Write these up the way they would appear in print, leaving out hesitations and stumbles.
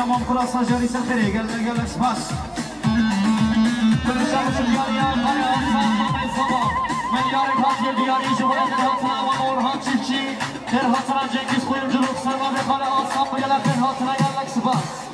من خلاص جاري سنتري قال لك سباس كل شخص الجارية قرأ أنفاق من الصباح من يارك هاتي دياري جبرا ترهاتنا ونورها تشيشي ترهاتنا جنكس قيم جلوك سرما بقال أصاب يلا ترهاتنا قال لك سباس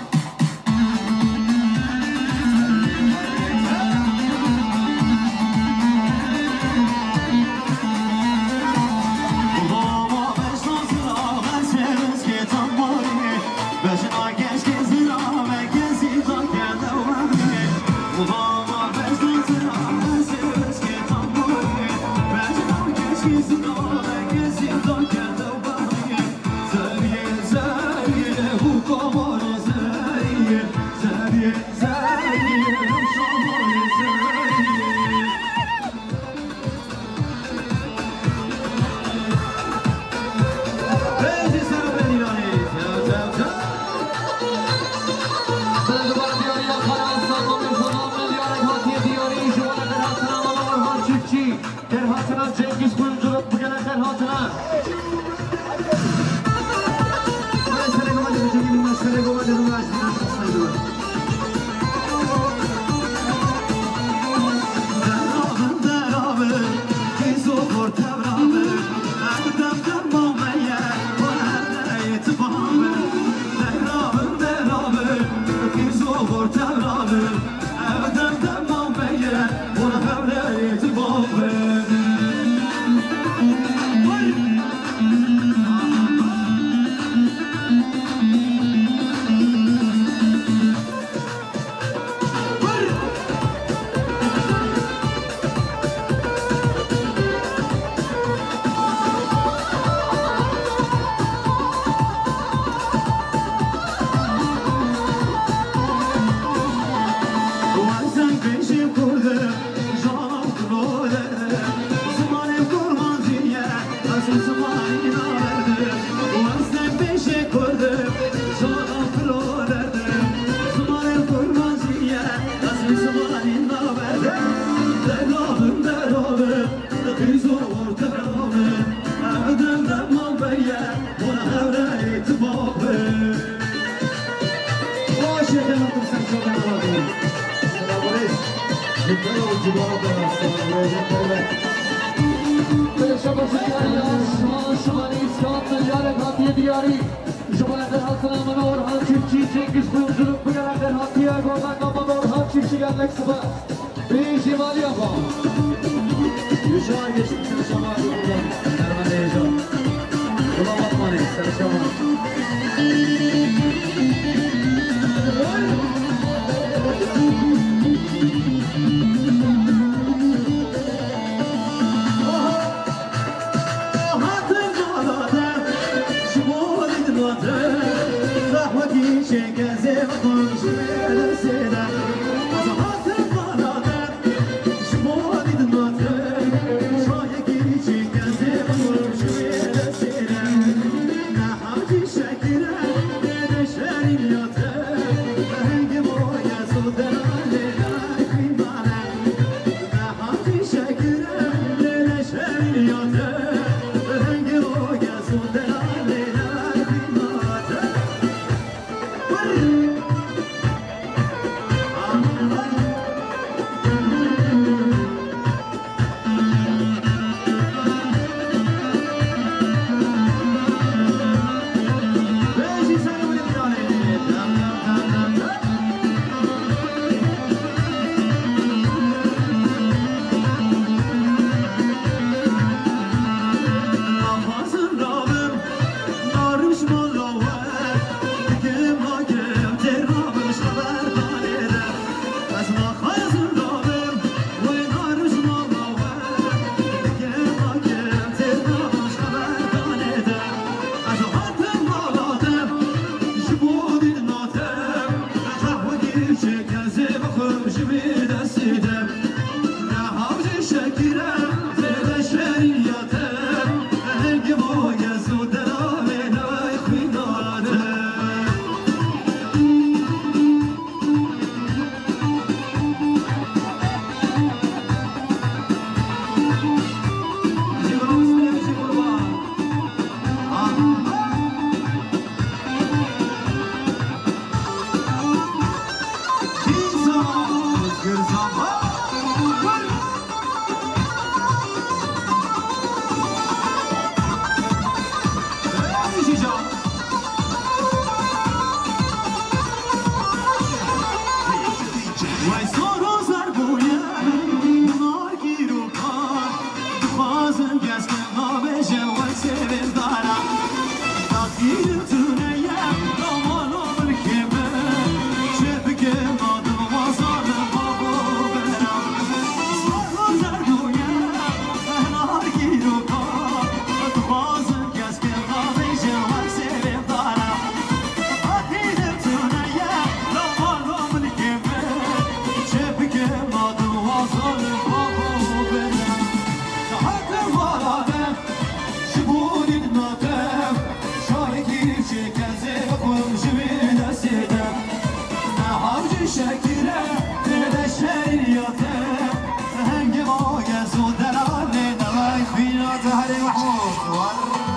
زهري محمود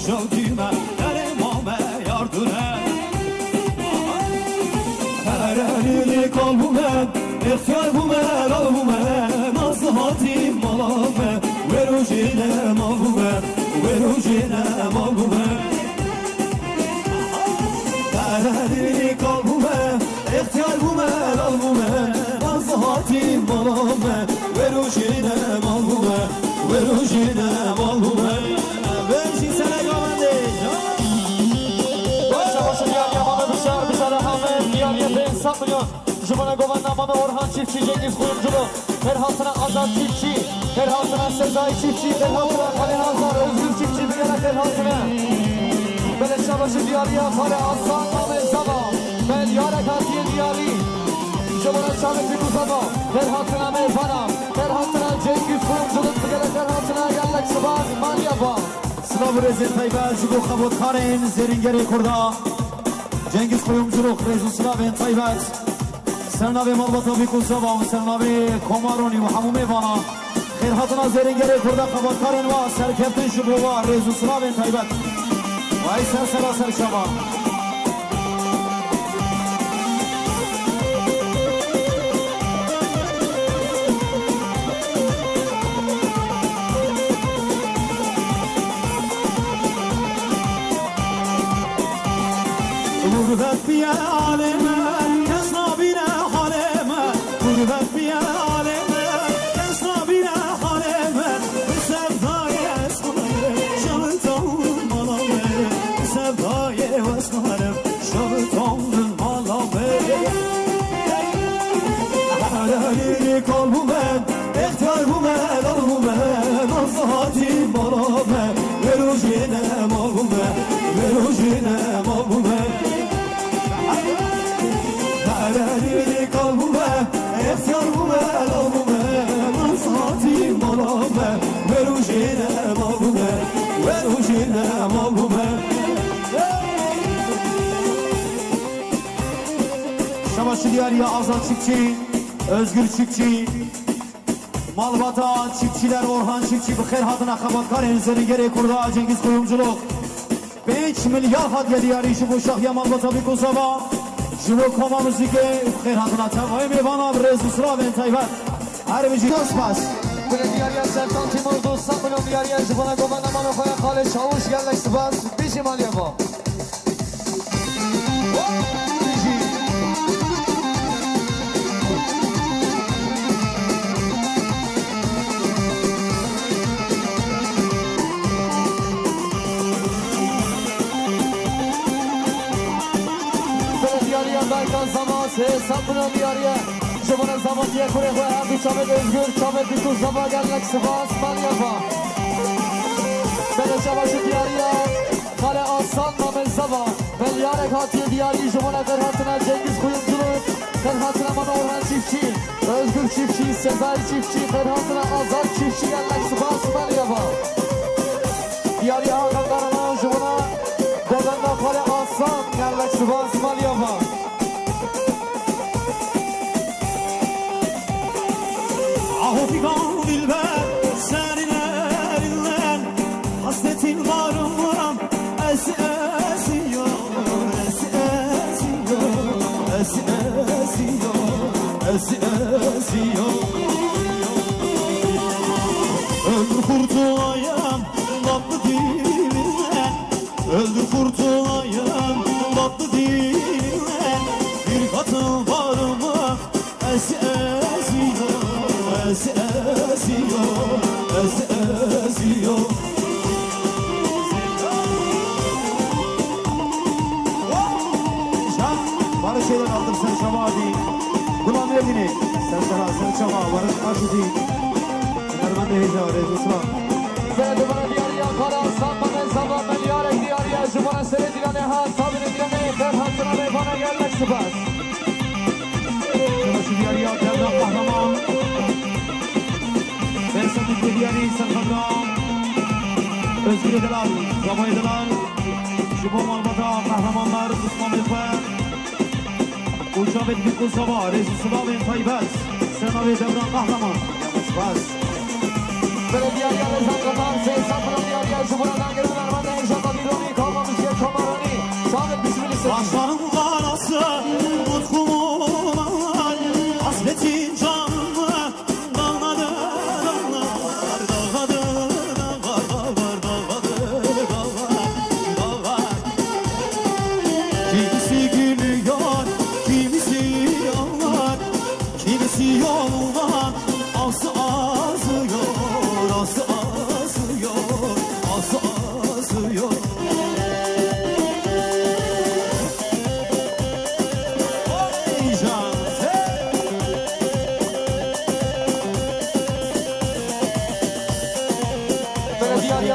شوتيما الامامه ياردونه هرالي قلبومه اختيار بومه قلبومه نصحاتي ملامه وروجينا ملبومه وروجينا ملبومه هرالي قلبومه اختيار بومه قلبومه نصحاتي ملامه وروجينا ملبومه وروجينا ملبومه بمشي سنة قوانده باشه باشه دیار یمانه بشار بزاره همه دیار یه به انسان میلیون جمعه گوانده امام اورهان چیفچی جنگیز خویم جلو فرحاتنا آزاد چیفچی فرحاتنا سزای چیفچی فرحاتنا خالی هزار özgür چیفچی بگره فرحاتنا بلشه باشه دیاری خالی آسان نام زبا بل یارکاتی دیاری جمعه شامل بیکو زبا فرحاتنا میفانم فرحاتنا جنگیز خویم جلو بگره فرحاتنا گلک سبان مالیا با سلام رزید طیبه جگو خبود کارین زیرینگری کرده جنگیز قیومچلوق رزو سلام طیبت سرناوی مالباتا بیکو زبا و سرناوی کمارونی و همومه وانا خیرهاتنا زیرینگری کرده خبود کارین و سرکفتن شبو و رزو سلام طیبت و ای سر شبا غربت بیا عالمه کس نبینه حالمه غربت بیا عالمه کس نبینه حالمه به سبدای اسمانه شبتان مالامه به سبدای اسمانه شبتان مالامه حلالی قلبومه اختیار بومه قلبومه نصحاتی مالامه به روزینه مالومه به روزینه مالومه حلالی قلبومه اختیار بومه قلبومه نصحاتی مالومه به روزینه مالومه به روزینه مالومه Şabaşı diyarıya Azat Çiftçi, Özgür Çiftçi, Malbata Çiftçiler, Orhan Çiftçi, Bıkher Hadına Kabatkar Enzeri Geri Kurda Cengiz Kuyumculuk 5 milyar hadye diyarı işi bu şahya Malbata bir kusaba Jibu koma müzike Bıkher Hadına Tavayı mevana Rezu Sıraven Taybat Harbici Dostbas Bile diyarıya Sertan Timur Dostan Bülüm diyarıya Jibana Goban'a Manu Koya Kale Şavuş Gerlek Sıbaz Bişi Malyaba Daykan zaman hesap buna diyarıya Jibana zaman diye kure koya Bir çabet özgür çabet bir tuz zaba Gerlek Sıbaz Malyaba Bele çabaşı diyarıya Kale Aslan Namel Zaba Bel yarek hatiye diyarı Jibana Ferhatına Cengiz Kuyumculuk Ferhatına Mana Orhan Çiftçi Özgür Çiftçi Sezai Çiftçi Ferhatına Azat Çiftçi Gerlek Sıbaz Malyaba Diyarıya Hakan Karaman Jibana Deganda Kale Aslan Gerlek Sıbaz Malyaba Ahufigan dilber senin elinden hasretin varım esiyor esiyor öldür kurtulayım tatlı dilinden öldür kurtulayım tatlı dilinden bir katıl varım esiyor Bana şeyler aldım sen Şama abi Kulağın evini Sen Şama, sen Şama Varın karşı değil Erman Nehiz'e var Rezu Sıra Ve duvara diyarıya Kara Aslan Mamel Zaba Melyarek diyarıya Jibana Sere Dilane Ha Sabine Dilane Ferhatına Meyvana Gerlek Sıbaz Şabaşı diyarıya Derdan Kahraman Versanlık diyarı Serkan'dan Özgür ediler Zaba ediler Jibo Malbata Kahramanlar Osman Bilfer وجابت بيكو صباح رئيس السلام طيبات سنوي دوران قهرمان بس بلدیاری زنگان سیستان بلدیاری شماران گرفتن من اینجا قدیرانی کاماموزی کامارانی شامل بسم الله başlarım varası mutkular hasretin canımı dağladı dağlar dağladı dağlar dağlar kimisi gülüyor kimisi ağlar kimisi yoldan ağzı azıyor ağzı azıyor ağzı azıyor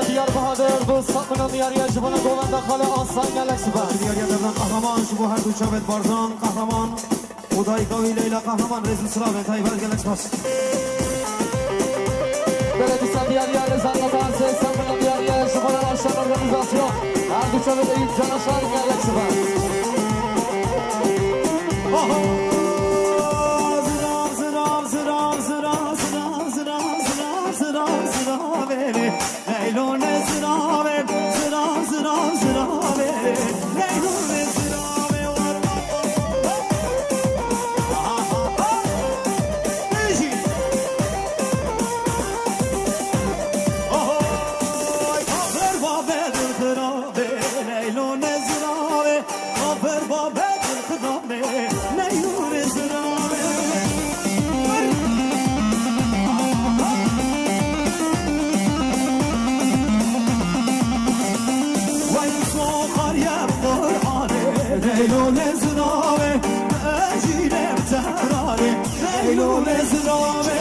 Diyar Bahadır bu sapının diyarıya şıbına dolanda kale aslan galaksi var. Diyarıya devran kahraman şu bu her duçavet barzan kahraman Uday kavileyla kahraman rezil sıraven tayvar galaksi bas. Belediysen diyarıya zanlatan ses sapının diyarıya şıbına aşan organizasyon. Her duçavete ilk canaşar galaksi var. Leylone zırave, zırave Leylone zırave var Kafer babedir kırabe Leylone zırave Kafer babedir kırabe Leylone zırave Leylone zırave, ecilem tehrare Leylone zırave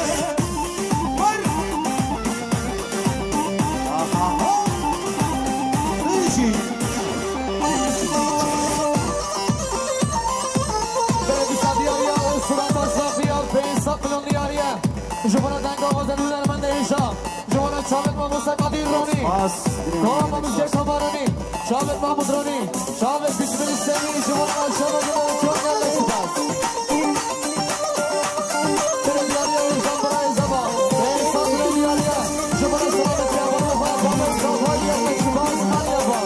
Belediysen diyarıya Osman Başlak diyar Peyin sapının diyarıya Jumana denga vazenüler men değişa Jumana Çavet Mahmudsa Kadir Roni Kavamamızca Kamarani Çavet Mahmud Roni Çavet Bismillah Sevgili Jumana aşağıda gelen çok yerleşti bas Belediyarıya Ürkan Bırayı Zaba Peyin sapının diyarıya Jumana Selamet Yaban'a Kamet Kafayı yerleşti bas Anyaba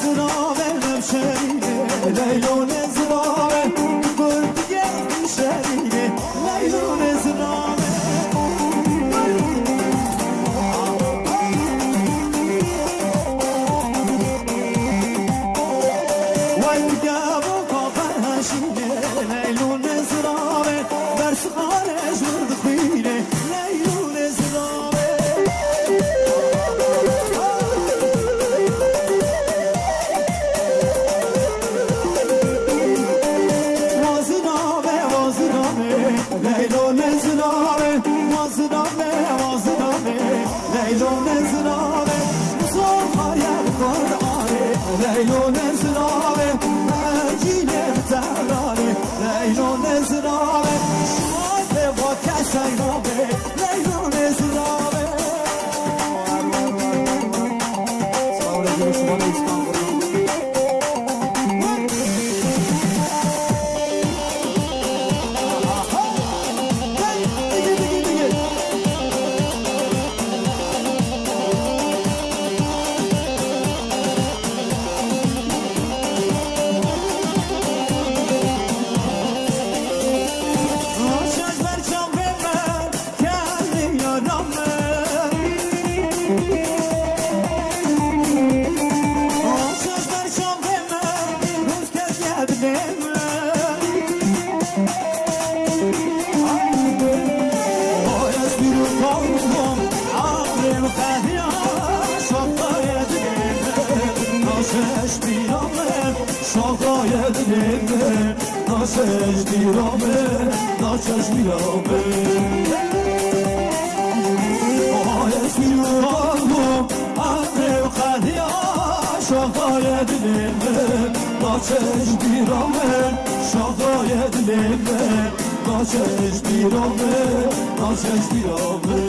Zırave nevşehine Leylone zırave Gördü geldi şehine Leylone zırave Vay gâbu kafaşine Leylone zırave Dersi hale jırdık bile Leylone zırave Leylone zırave, vazırave, vazırave Leylone zırave, zor hayal Kur'ane Leylone zırave, ecilem tehrare Leylone zırave, şuaybe vakasay rabe Leylone zırave Sağ olun, görüşmek İstanbul'da Naşeş dirame, naşeş dirame Ayet bir varlım, annem kadiya Şahayet dilime, naşeş dirame Şahayet dilime, naşeş dirame Naşeş dirame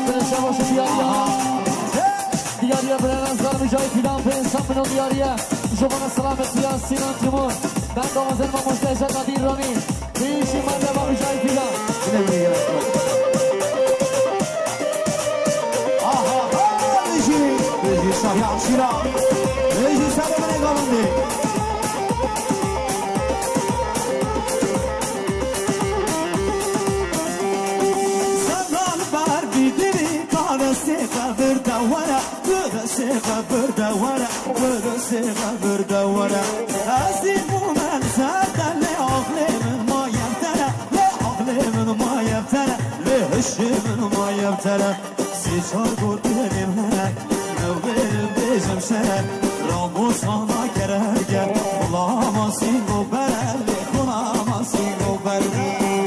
Belediysen başı diyarıya دیاریه برای نظر مجای پیدان به انسان منو دیاریه جوان سلامت بیان سینان تیمور دند آمازن و مجتهجه قدیر رانی بیشی مرده و مجای پیدان آها بیشی شاهی عمشیرا بیشی سر من اقامنده قبر دوره عزیز من زدن لعقل من ما یبتره لعقل من ما یبتره لحش من ما یبتره سی چار گردنیم هر نوبرم بیجم شهر رامو سانا کررگه خلاما سینگو بره خلاما سینگو بره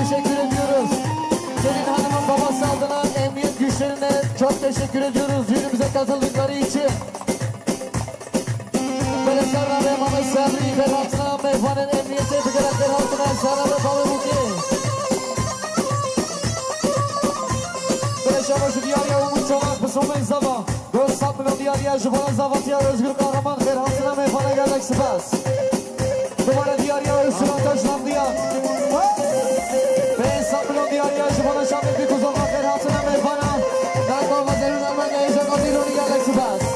teşekkür ediyoruz. Gelin hanımın babası adına emniyet güçlerine çok teşekkür ediyoruz düğünümüze katıldıkları için. Belediyeler ve Mehmet Sabri Ferhat'ına meyhanenin emniyete fıkıraklar halkına sana ve balı muki. Beşabaşı diyarya umut çoğmak pısılmayın sabah. Göz sapmıyor diyarya jibana zavatiya özgür kahraman Ferhat'ına meyhane gelmek sıfas. Duvara diyarya özgüran taşlam diyar. Sapmıyor diyarya jibana şamil bir kuzolmak Ferhat'ına meyhane. Nakol vazelun amran neyecek o diloni gelmek sıfas.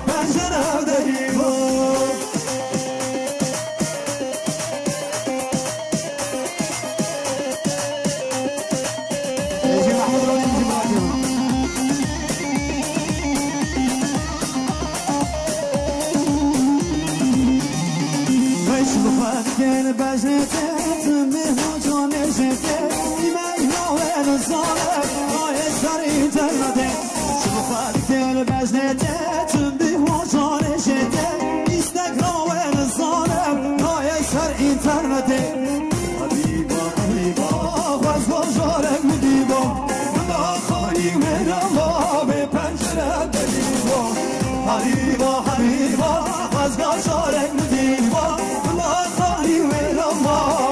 Pencerede شلوخت گل بجنته مهو جانشته ایمه و نزاره آی سر اینترنته شلوخت گل بجنته مهو جانشته اینستاگرام و نزاره آی سر اینترنته حبیبا حبیبا خوز بجارک مدیبا بلا خانی منم با به پنجره دلیبا حبیبا حبیبا خوز بجارک مدیبا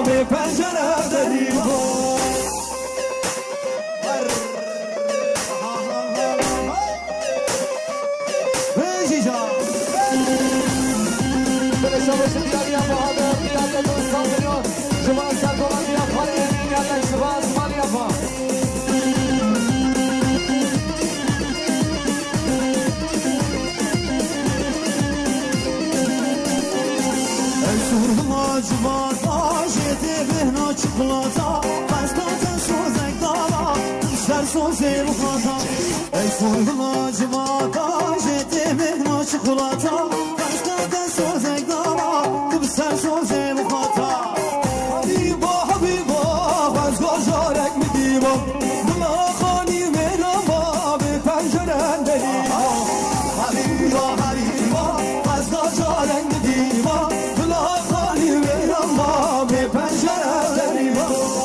به پنجره دلیبا بجی جان برشا بشه دیاری هم بهادر دیاری دوستان بریان جمعه سرگوان دیار خواهی امین یادن شبه از مالی افا Acıbata Jetebehna çikolata Kaskatın sözek dava Düşler söze muhata Ey sorgun acıbata Jetebehna çikolata Kaskatın sözek dava Düşler söze muhata Habiba habiba Vazgojarek mi diva Bula khani menama Be penceren deliva Habiba habiba Vazgojarek mi diva به پنجره دلیبا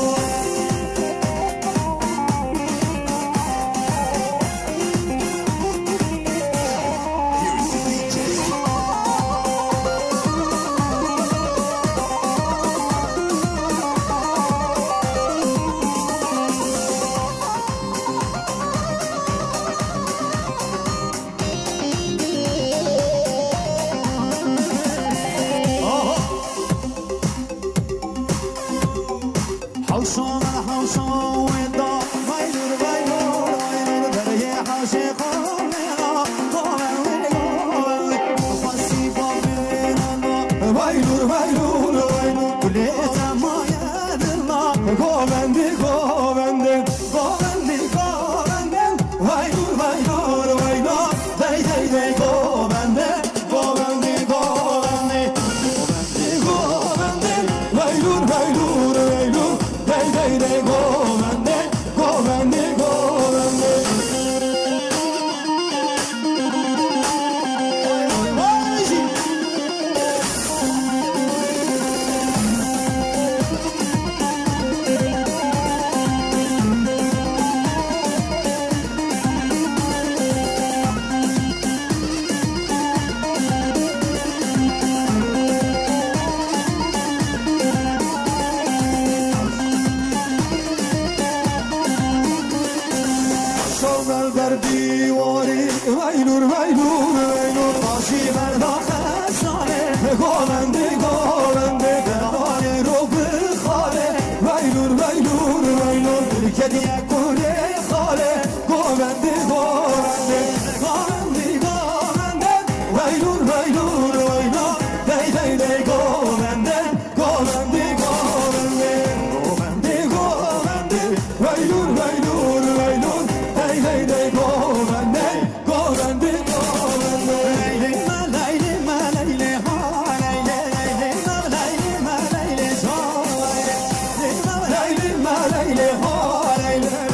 Leyli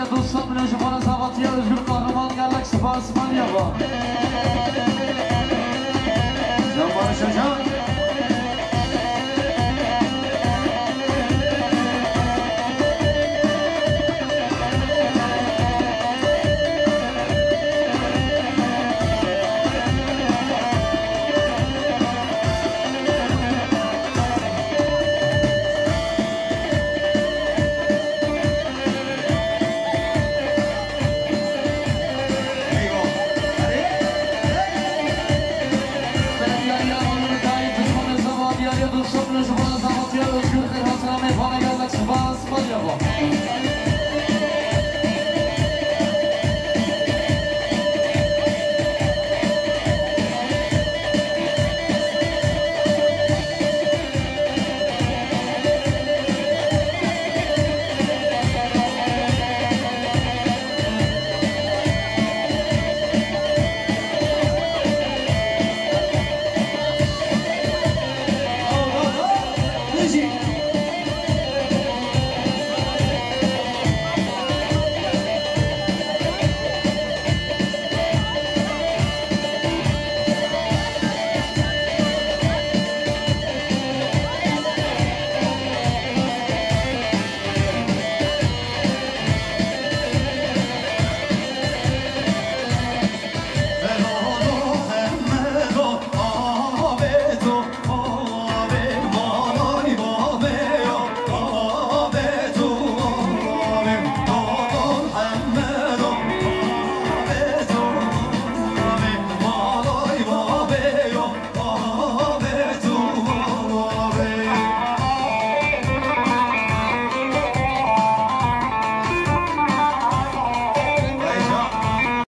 Diğer dostlar, Özgür Kahraman, Galaxy Basmanya var.